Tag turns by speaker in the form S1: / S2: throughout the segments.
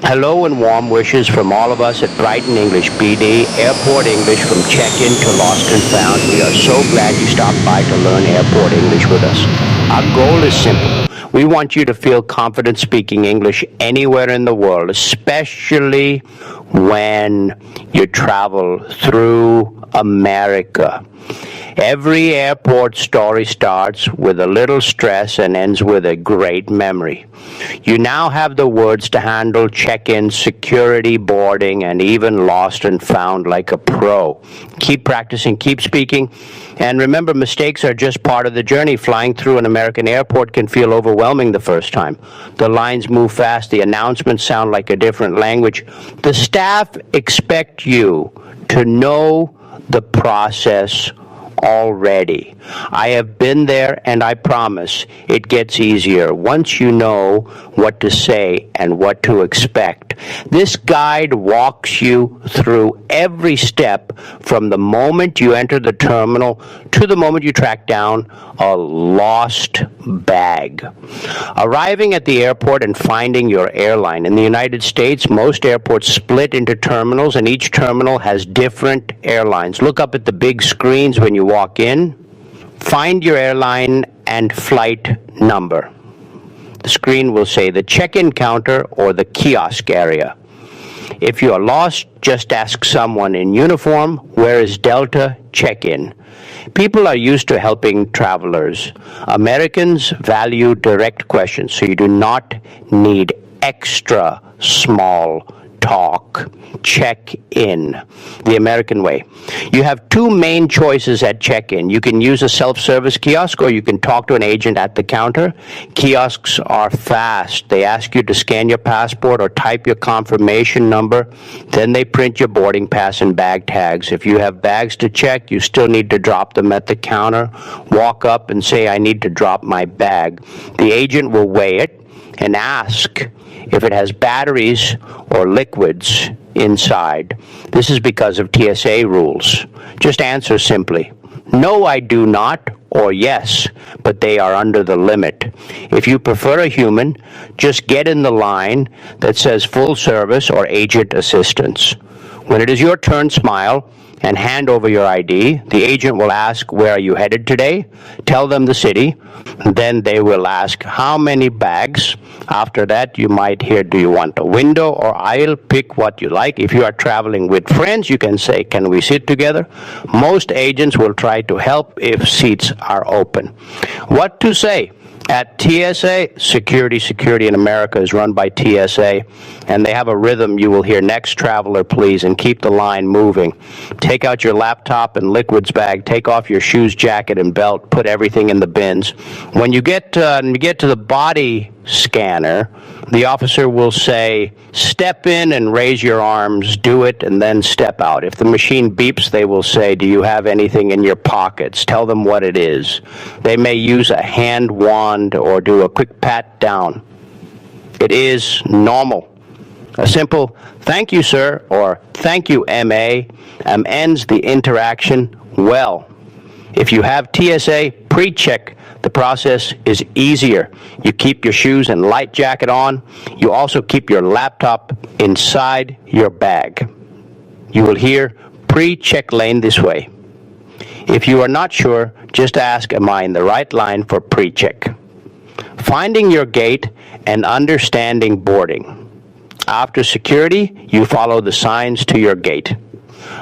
S1: Hello and warm wishes from all of us at Brighton English BD, Airport English from check-in to lost and found. We are so glad you stopped by to learn airport English with us. Our goal is simple. We want you to feel confident speaking English anywhere in the world, especially when you travel through America. Every airport story starts with a little stress and ends with a great memory. You now have the words to handle check-in, security, boarding, and even lost and found like a pro. Keep practicing, keep speaking, and remember, mistakes are just part of the journey. Flying through an American airport can feel overwhelming the first time. The lines move fast, the announcements sound like a different language. The staff expect you to know the process already. I have been there, and I promise it gets easier once you know what to say and what to expect. This guide walks you through every step from the moment you enter the terminal to the moment you track down a lost bag. Arriving at the airport and finding your airline. In the United States, most airports split into terminals, and each terminal has different airlines. Look up at the big screens when you walk in. Find your airline and flight number. The screen will say the check-in counter or the kiosk area. If you are lost, just ask someone in uniform, where is Delta check-in? People are used to helping travelers. Americans value direct questions, so you do not need extra small talk. Check in the American way. You have two main choices at check-in. You can use a self-service kiosk, or you can talk to an agent at the counter. Kiosks are fast. They ask you to scan your passport or type your confirmation number. Then they print your boarding pass and bag tags. If you have bags to check, you still need to drop them at the counter. Walk up and say, I need to drop my bag. The agent will weigh it and ask if it has batteries or liquids inside. This is because of TSA rules. Just answer simply, no, I do not, or yes, but they are under the limit. If you prefer a human, just get in the line that says full service or agent assistance. When it is your turn, smile and hand over your ID. The agent will ask, where are you headed today? Tell them the city. Then they will ask, how many bags? After that, you might hear, do you want a window or aisle? Pick what you like. If you are traveling with friends, you can say, can we sit together? Most agents will try to help if seats are open. What to say? At TSA Security in America is run by TSA, and they have a rhythm. You will hear, next traveler, please, and keep the line moving. Take out your laptop and liquids bag. Take off your shoes, jacket, and belt. Put everything in the bins. When you get to the body scanner, the officer will say, step in and raise your arms, do it, and then step out. If the machine beeps, they will say, do you have anything in your pockets? Tell them what it is. They may use a hand wand or do a quick pat down. It is normal. A simple, thank you, sir, or thank you, MA, ends the interaction well. If you have TSA pre-check, the process is easier. You keep your shoes and light jacket on. You also keep your laptop inside your bag. You will hear pre-check lane this way. If you are not sure, just ask, am I in the right line for pre-check? Finding your gate and understanding boarding. After security, you follow the signs to your gate.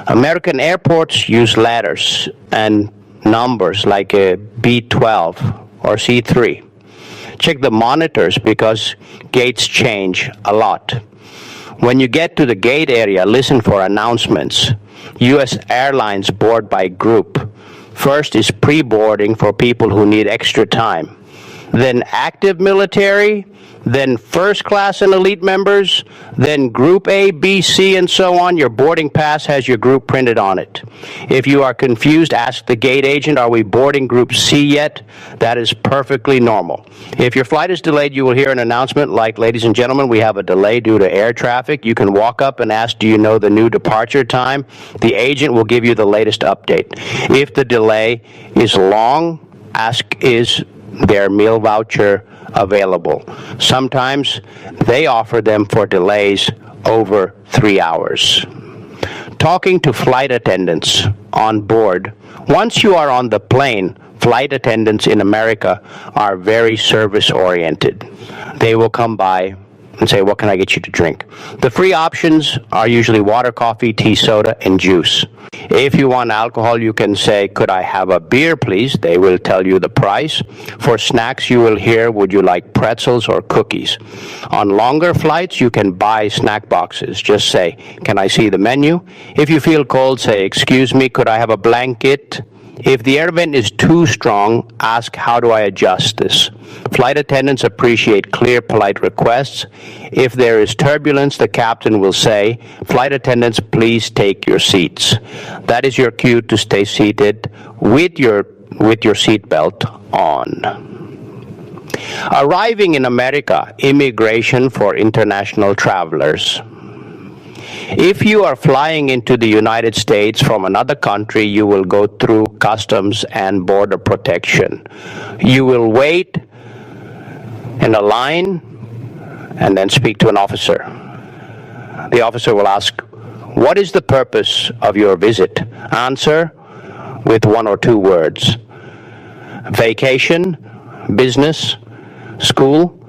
S1: American airports use letters and numbers like a B12 or C3. Check the monitors because gates change a lot. When you get to the gate area, listen for announcements. U.S. airlines board by group. First is pre-boarding for people who need extra time. Then active military, then first class and elite members, then group A, B, C, and so on. Your boarding pass has your group printed on it. If you are confused, ask the gate agent, are we boarding group C yet? That is perfectly normal. If your flight is delayed, you will hear an announcement like, ladies and gentlemen, we have a delay due to air traffic. You can walk up and ask, do you know the new departure time? The agent will give you the latest update. If the delay is long, ask, is their meal voucher available. Sometimes they offer them for delays over 3 hours. Talking to flight attendants on board. Once you are on the plane, flight attendants in America are very service-oriented. They will come by and say, what can I get you to drink? The free options are usually water, coffee, tea, soda, and juice. If you want alcohol, you can say, could I have a beer, please? They will tell you the price. For snacks, you will hear, would you like pretzels or cookies? On longer flights, you can buy snack boxes. Just say, can I see the menu? If you feel cold, say, excuse me, could I have a blanket? If the air vent is too strong, ask, how do I adjust this? Flight attendants appreciate clear, polite requests. If there is turbulence, the captain will say, flight attendants, please take your seats. That is your cue to stay seated with your seatbelt on. Arriving in America, immigration for international travelers. If you are flying into the United States from another country, you will go through customs and border protection. You will wait in a line and then speak to an officer. The officer will ask, what is the purpose of your visit? Answer with 1 or 2 words. Vacation, business, school.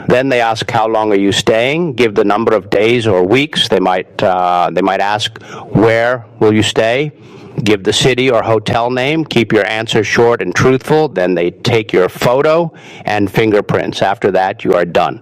S1: Then they ask, how long are you staying? Give the number of days or weeks. They might ask, where will you stay? Give the city or hotel name. Keep your answer short and truthful. Then they take your photo and fingerprints. After that, you are done.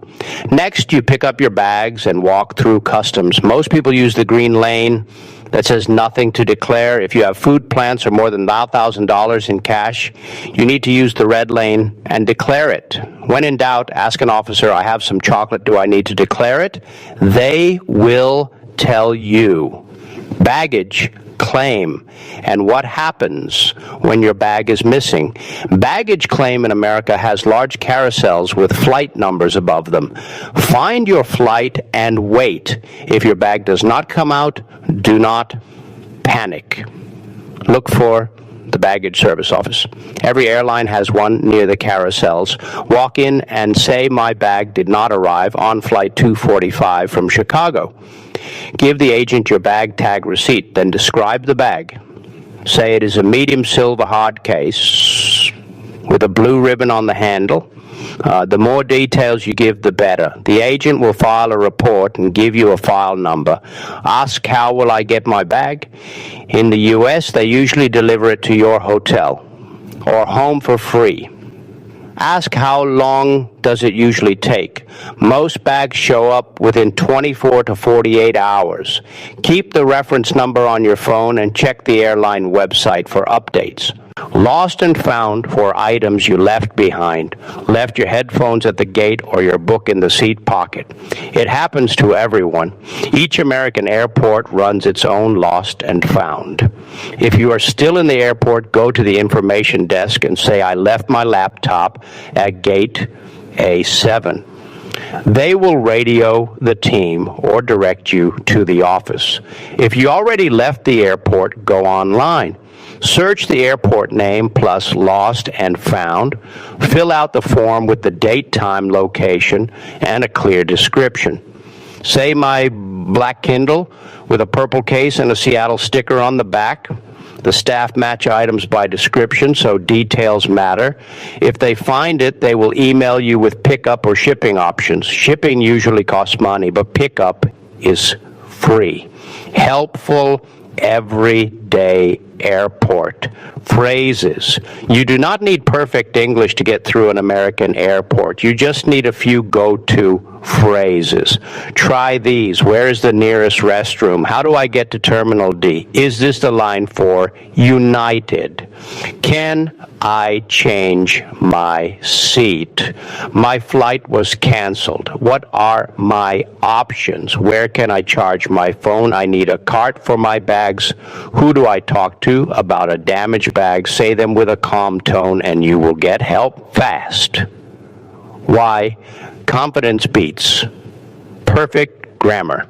S1: Next, you pick up your bags and walk through customs. Most people use the green lane that says nothing to declare. If you have food plants or more than $1,000 in cash, you need to use the red lane and declare it. When in doubt, ask an officer, I have some chocolate, do I need to declare it? They will tell you. Baggage claim and what happens when your bag is missing. Baggage claim in America has large carousels with flight numbers above them. Find your flight and wait. If your bag does not come out, do not panic. Look for the baggage service office. Every airline has one near the carousels. Walk in and say, my bag did not arrive on flight 245 from Chicago. Give the agent your bag tag receipt, then describe the bag. Say it is a medium silver hard case with a blue ribbon on the handle. The more details you give, the better. The agent will file a report and give you a file number. Ask, how will I get my bag? In the U.S., they usually deliver it to your hotel or home for free. Ask, how long does it usually take? Most bags show up within 24 to 48 hours. Keep the reference number on your phone and check the airline website for updates. Lost and found for items you left behind. Left your headphones at the gate or your book in the seat pocket. It happens to everyone. Each American airport runs its own lost and found. If you are still in the airport, go to the information desk and say, I left my laptop at gate A7. They will radio the team or direct you to the office. If you already left the airport, go online. Search the airport name plus lost and found. Fill out the form with the date, time, location, and a clear description. Say my black Kindle with a purple case and a Seattle sticker on the back. The staff match items by description, so details matter. If they find it, they will email you with pickup or shipping options. Shipping usually costs money, but pickup is free. Helpful everyday airport phrases. You do not need perfect English to get through an American airport. You just need a few go-to phrases. Try these. Where is the nearest restroom? How do I get to Terminal D? Is this the line for United? Can I change my seat? My flight was canceled. What are my options? Where can I charge my phone? I need a cart for my bags. Who do I talk to about a damaged bag? Say them with a calm tone and you will get help fast. Why? Confidence beats perfect grammar.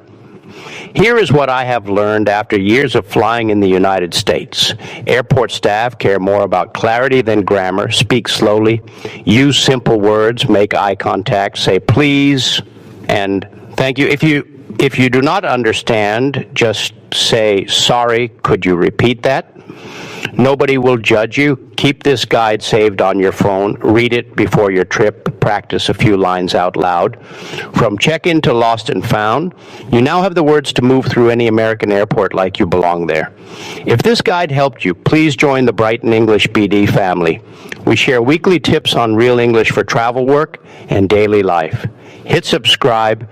S1: Here is what I have learned after years of flying in the United States. Airport staff care more about clarity than grammar, speak slowly, use simple words, make eye contact, say please, and thank you. If you do not understand, just say, sorry, could you repeat that? Nobody will judge you. Keep this guide saved on your phone. Read it before your trip. Practice a few lines out loud. From check-in to lost and found, you now have the words to move through any American airport like you belong there. If this guide helped you, please join the Brighton English BD family. We share weekly tips on real English for travel work and daily life. Hit subscribe.